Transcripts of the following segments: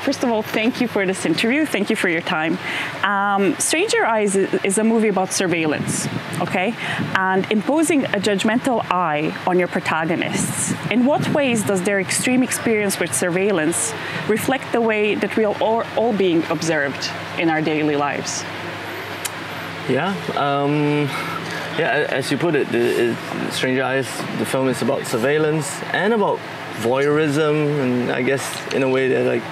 First of all, thank you for this interview. Thank you for your time. Stranger Eyes is a movie about surveillance, okay? And imposing a judgmental eye on your protagonists. In what ways does their extreme experience with surveillance reflect the way that we are all being observed in our daily lives? Yeah, as you put it, Stranger Eyes, the film is about surveillance and about voyeurism, and I guess in a way they're like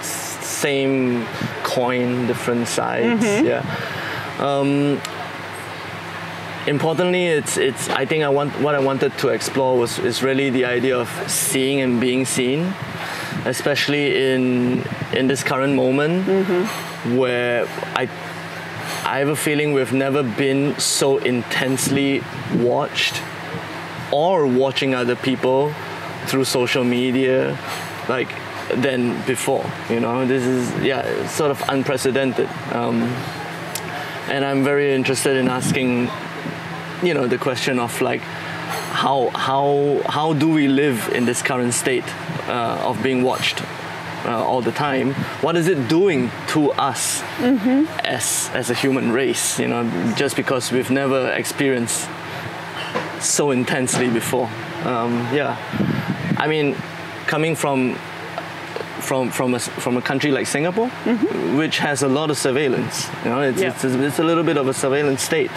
same coin, different sides. Mm-hmm. Yeah. Importantly, it's. I think what I wanted to explore is really the idea of seeing and being seen, especially in this current moment, mm-hmm. where I have a feeling we've never been so intensely watched or watching other people through social media like than before. You know, this is sort of unprecedented, and I'm very interested in asking, you know, the question of like how do we live in this current state of being watched all the time? What is it doing to us, mm-hmm. as a human race? You know, just because we've never experienced so intensely before. I mean, coming from a country like Singapore, mm-hmm. which has a lot of surveillance. You know, it's a little bit of a surveillance state,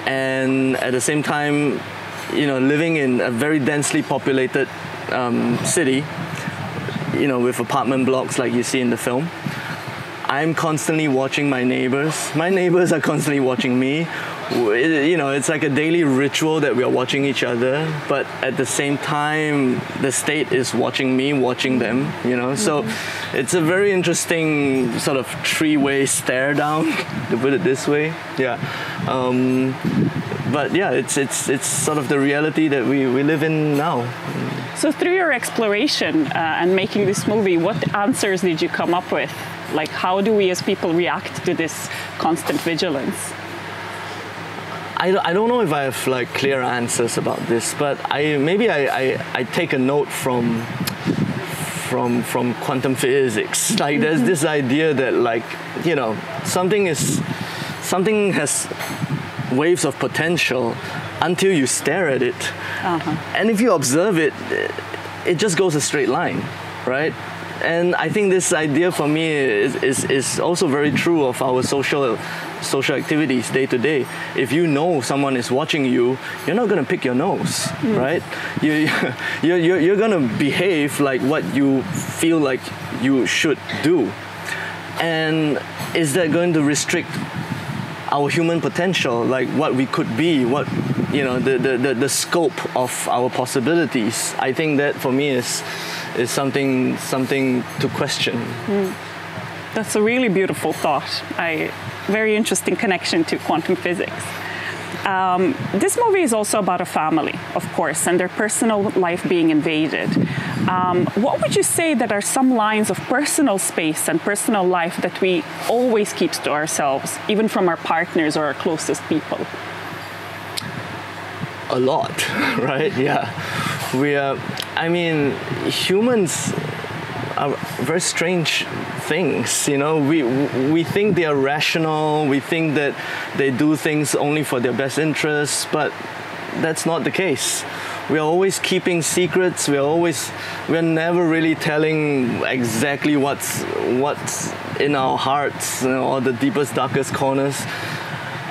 and at the same time, you know, living in a very densely populated city, you know, with apartment blocks like you see in the film, I'm constantly watching my neighbors. My neighbors are constantly watching me. You know, it's like a daily ritual that we are watching each other, but at the same time, the state is watching me, watching them, you know. So it's a very interesting sort of three-way stare down, to put it this way. Yeah. But yeah, it's sort of the reality that we live in now. So through your exploration and making this movie, what answers did you come up with? Like, how do we as people react to this constant vigilance? I don't know if I have like clear answers about this, but I take a note from quantum physics. Like, there's this idea that, like, you know, something has waves of potential until you stare at it, uh-huh. and if you observe it, it just goes a straight line, right? And I think this idea for me is also very true of our social activities day to day. If you know someone is watching you, you're not going to pick your nose, right? You're going to behave like what you feel like you should do. And is that going to restrict our human potential, like what we could be, what, you know, the scope of our possibilities? I think that for me is something to question. That's a really beautiful thought. Very interesting connection to quantum physics. This movie is also about a family, of course, and their personal life being invaded. What would you say that are some lines of personal space and personal life that we always keep to ourselves, even from our partners or our closest people? A lot, right? Yeah. Humans are very strange things, you know. We think they are rational, we think that they do things only for their best interests, but that's not the case. We are always keeping secrets, we're never really telling exactly what's in our hearts, you know, or the deepest, darkest corners.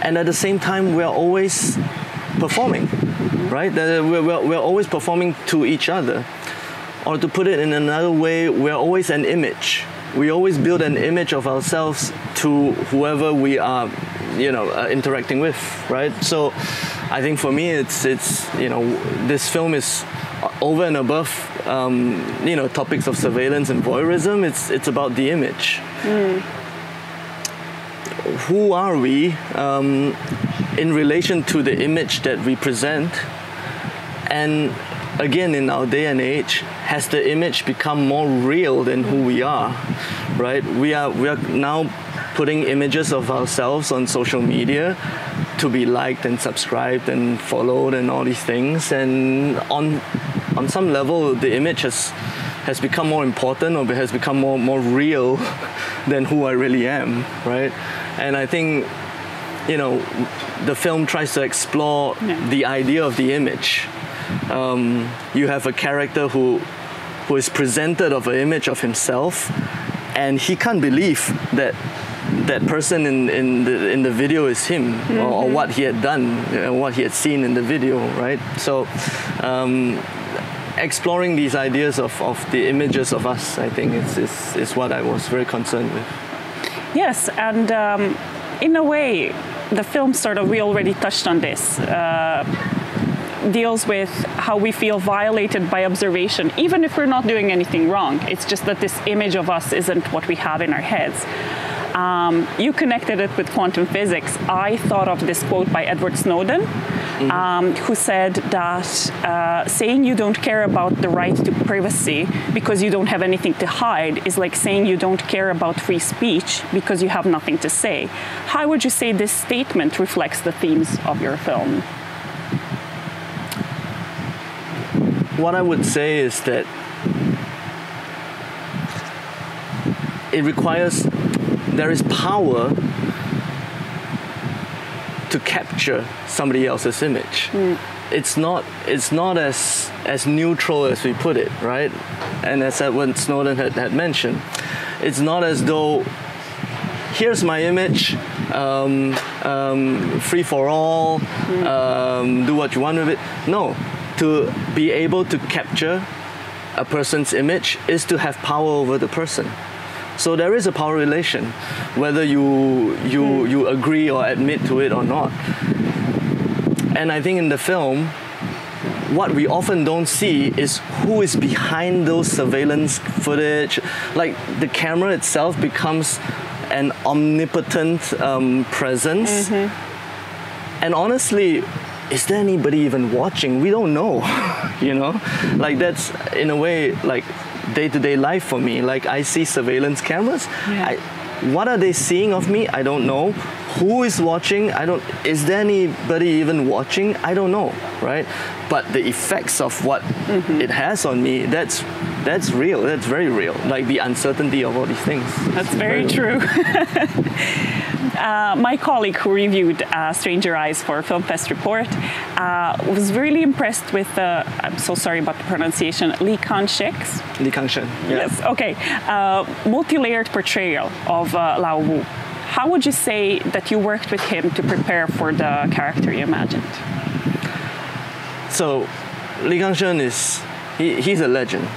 And at the same time, we're always performing, right? We're always performing to each other. Or to put it in another way, we're always an image. We always build an image of ourselves to whoever we are, you know, interacting with, right? So I think for me, it's you know, this film is over and above, you know, topics of surveillance and voyeurism. It's about the image. Who are we in relation to the image that we present? And again, in our day and age, has the image become more real than who we are, right? We are now putting images of ourselves on social media to be liked and subscribed and followed and all these things. And on some level, the image has become more important or has become more real than who I really am, right? And I think, you know, the film tries to explore the idea of the image. You have a character who is presented of an image of himself, and he can't believe that that person in the video is him, or what he had done, what he had seen in the video, right? So exploring these ideas of the images of us, I think is what I was very concerned with. Yes, and in a way, the film we already touched on this, deals with how we feel violated by observation, even if we're not doing anything wrong. It's just that this image of us isn't what we have in our heads. You connected it with quantum physics. I thought of this quote by Edward Snowden, who said that saying you don't care about the right to privacy because you don't have anything to hide is like saying you don't care about free speech because you have nothing to say. How would you say this statement reflects the themes of your film? What I would say is that it requires, there is power to capture somebody else's image. It's not as neutral as we put it, right? And as Edward Snowden had mentioned, it's not as though here's my image, free for all, do what you want with it. No, to be able to capture a person's image is to have power over the person. So there is a power relation, whether you agree or admit to it or not. And I think in the film, what we often don't see is who is behind those surveillance footage. Like the camera itself becomes an omnipotent presence. And honestly, is there anybody even watching? We don't know, you know? Like that's, in a way, like day-to-day life for me. Like I see surveillance cameras. What are they seeing of me? I don't know. Who is watching? Is there anybody even watching? I don't know, right? But the effects of what it has on me, that's real. That's very real. Like the uncertainty of all these things. That's very true. My colleague who reviewed Stranger Eyes for Film Fest Report was really impressed with the, I'm so sorry about the pronunciation, Lee Kan-shek's? Lee Kan-shek, yes, okay. Multi-layered portrayal of Lao Wu. How would you say that you worked with him to prepare for the character you imagined? So, Lee Kan-shek is, he's a legend.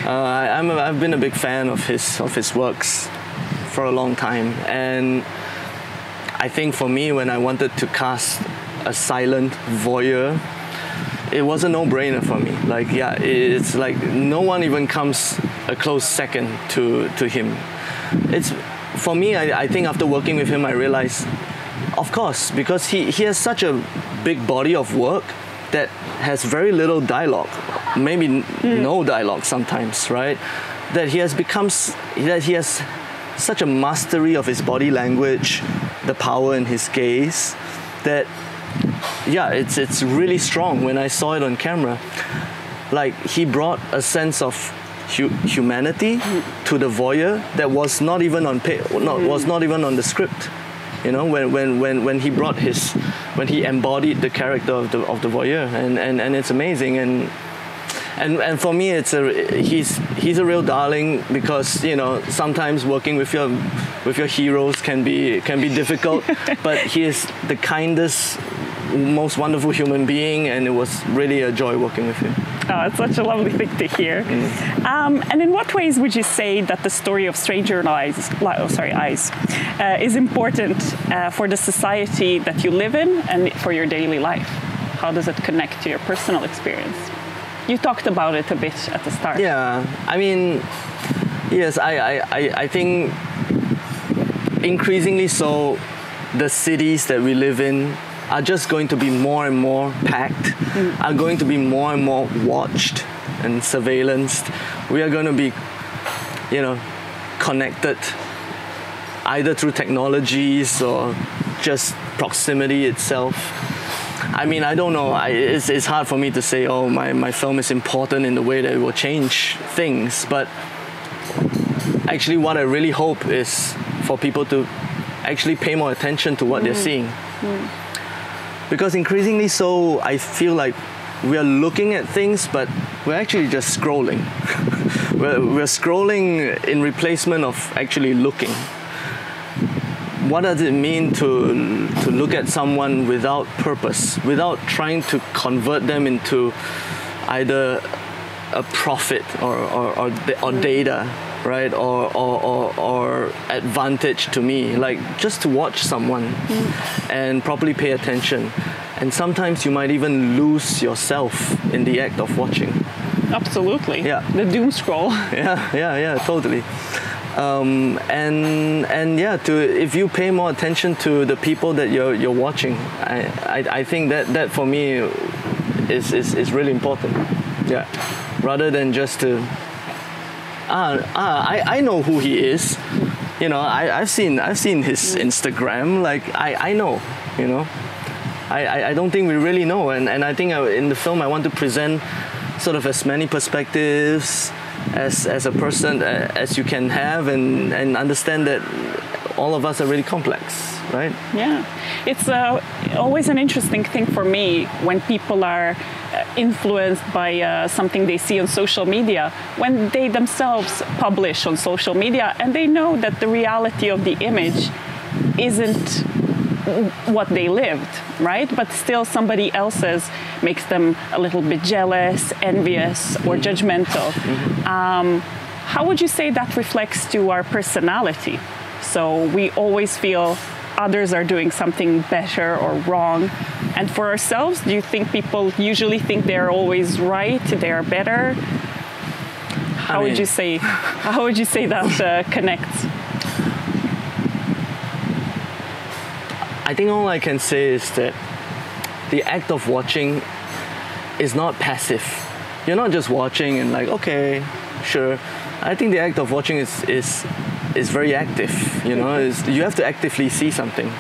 I've been a big fan of his works for a long time, and I think for me, when I wanted to cast a silent voyeur, it was a no-brainer for me. Like, it's like no one even comes a close second to him. It's, for me, I think after working with him, I realized, of course, because he has such a big body of work that has very little dialogue, maybe no dialogue sometimes, right? That he has such a mastery of his body language, the power in his gaze, that it's really strong when I saw it on camera. Like he brought a sense of humanity to the voyeur that was not even on was not even on the script. You know, when he brought when he embodied the character of the voyeur, and it's amazing. And for me, he's a real darling, because you know sometimes working with your heroes can be difficult, but he is the kindest, most wonderful human being, and it was really a joy working with him. Oh, it's such a lovely thing to hear. And in what ways would you say that the story of Stranger Eyes is important for the society that you live in and for your daily life? How does it connect to your personal experience? You talked about it a bit at the start. Yeah, I mean, yes, I think increasingly so, the cities that we live in are just going to be more and more packed, are going to be more and more watched and surveillanced. We are going to be, you know, connected either through technologies or just proximity itself. I mean, I don't know. It's hard for me to say, oh, my film is important in the way that it will change things. But actually, what I really hope is for people to actually pay more attention to what they're seeing. Because increasingly so, I feel like we are looking at things, but we're actually just scrolling. we're scrolling in replacement of actually looking. What does it mean to look at someone without purpose, without trying to convert them into either a profit or data, right, or advantage to me? Like, just to watch someone and properly pay attention. And sometimes you might even lose yourself in the act of watching. Absolutely. Yeah. The doom scroll. Yeah, totally. And yeah, if you pay more attention to the people that you're watching, I think that for me is really important. Yeah, rather than just to I know who he is. You know, I've seen his Instagram. Like I know. You know, I don't think we really know. And I think in the film I want to present sort of as many perspectives as a person as you can have, and understand that all of us are really complex, right? Yeah, it's always an interesting thing for me when people are influenced by something they see on social media, when they themselves publish on social media and they know that the reality of the image isn't what they lived, right? But still somebody else's makes them a little bit jealous, envious, or judgmental. How would you say that reflects to our personality? So we always feel others are doing something better or wrong. And for ourselves, do you think people usually think they're always right, they're better? How would you say that connects? I think all I can say is that the act of watching is not passive. You're not just watching and like, okay, sure. I think the act of watching is very active. You know, you have to actively see something,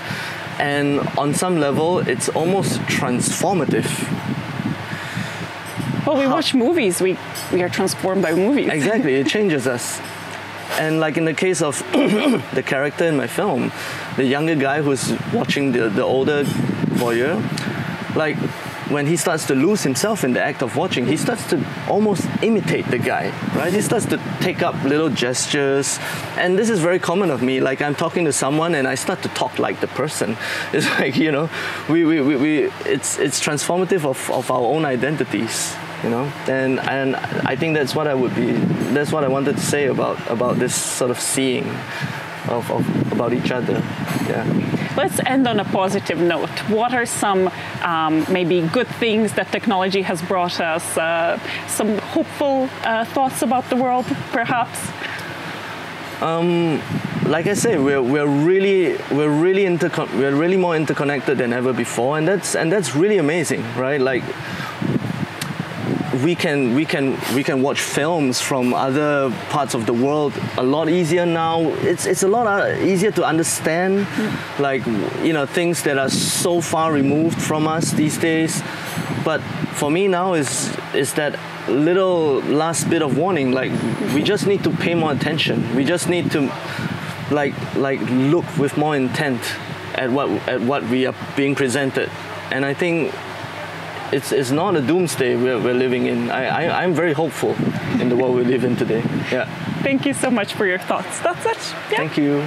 and on some level, it's almost transformative. Well, we watch movies. We are transformed by movies. Exactly, it changes us. And like in the case of the character in my film, the younger guy who's watching the older voyeur, like when he starts to lose himself in the act of watching, he starts to almost imitate the guy, right? He starts to take up little gestures. And this is very common of me. Like I'm talking to someone and I start to talk like the person. It's like, you know, it's transformative of our own identities. You know, and I think that's what I wanted to say about this sort of seeing about each other. Yeah. Let's end on a positive note. What are some maybe good things that technology has brought us? Some hopeful thoughts about the world, perhaps? Like I say, we're really more interconnected than ever before, and that's really amazing, right? Like. We can watch films from other parts of the world a lot easier now. It's a lot easier to understand, like, you know, things that are so far removed from us these days. But for me now is that little last bit of warning. Like, we just need to pay more attention. We just need to like look with more intent at what we are being presented. And I think it's not a doomsday we're living in. I'm very hopeful in the world we live in today. Yeah. Thank you so much for your thoughts. That's it. Yeah. Thank you.